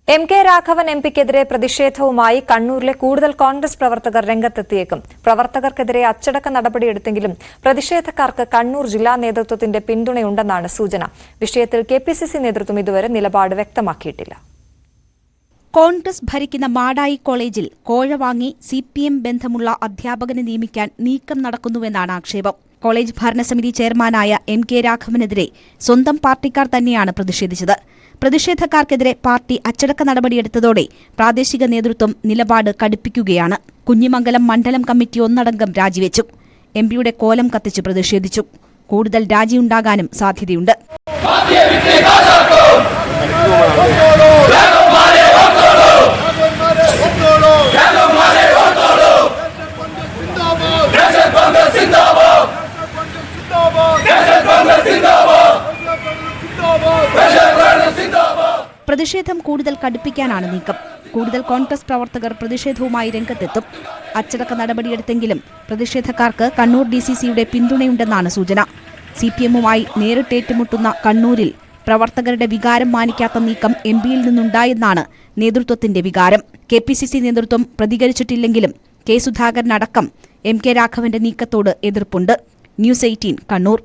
MK. Raghavan എംപിക്കെതിരെ പ്രതിഷേധവുമായി കണ്ണൂരിലെ കൂടുതൽ കോൺഗ്രസ് പ്രവർത്തകർ രംഗത്തെത്തിയേക്കും. പ്രവർത്തകർക്കെതിരെ അച്ചടക്ക നടപടിയെടുത്തെങ്കിലും പ്രതിഷേധക്കാർക്ക് കണ്ണൂർ ജില്ലാ നേതൃത്വത്തിന്റെ പിന്തുണയുണ്ടെന്നാണ് സൂചന. വിഷയത്തിൽ കെപിസിസി നേതൃത്വം ഇതുവരെ നിലപാട് വ്യക്തമാക്കിയിട്ടില്ല. കോൺഗ്രസ് ഭരിക്കുന്ന മാടായി കോളേജിൽ കോഴ വാങ്ങി സിപിഎം ബന്ധമുള്ള അധ്യാപകനെ നിയമിക്കാൻ നീക്കം നടക്കുന്നുവെന്നാണ് ആക്ഷേപം. കോളേജ് ഭരണസമിതി ചെയർമാനായ എം.കെ. രാഘവനെതിരെ സ്വന്തം പാർട്ടിക്കാർ തന്നെയാണ് പ്രതിഷേധിച്ചത്. പ്രതിഷേധക്കാർക്കെതിരെ പാർട്ടി അച്ചടക്ക നടപടിയെടുത്തതോടെ പ്രാദേശിക നേതൃത്വം നിലപാട് കടുപ്പിക്കുകയാണ്. കുഞ്ഞിമംഗലം മണ്ഡലം കമ്മിറ്റി ഒന്നടങ്കം രാജിവെച്ചു. എംപിയുടെ കോലം കത്തിച്ച് പ്രതിഷേധിച്ചു. കൂടുതൽ രാജിയുണ്ടാകാനും സാധ്യതയുണ്ട്. പ്രതിഷേധം കൂടുതൽ കടുപ്പിക്കാനാണ് നീക്കം. കൂടുതൽ കോൺഗ്രസ് പ്രവർത്തകർ പ്രതിഷേധവുമായി രംഗത്തെത്തും. അച്ചടക്ക നടപടിയെടുത്തെങ്കിലും പ്രതിഷേധക്കാർക്ക് കണ്ണൂർ ഡിസിസിയുടെ പിന്തുണയുണ്ടെന്നാണ് സൂചന. സിപിഎമ്മുമായി നേരിട്ടേറ്റുമുട്ടുന്ന കണ്ണൂരിൽ പ്രവർത്തകരുടെ വികാരം മാനിക്കാത്ത നീക്കം എംപിയിൽ നിന്നുണ്ടായെന്നാണ് നേതൃത്വത്തിന്റെ വികാരം. കെപിസിസി നേതൃത്വം പ്രതികരിച്ചിട്ടില്ലെങ്കിലും കെ സുധാകരനടക്കം എം.കെ. രാഘവന്റെ നീക്കത്തോട് എതിർപ്പുണ്ട്. ന്യൂസ് 18 കണ്ണൂർ.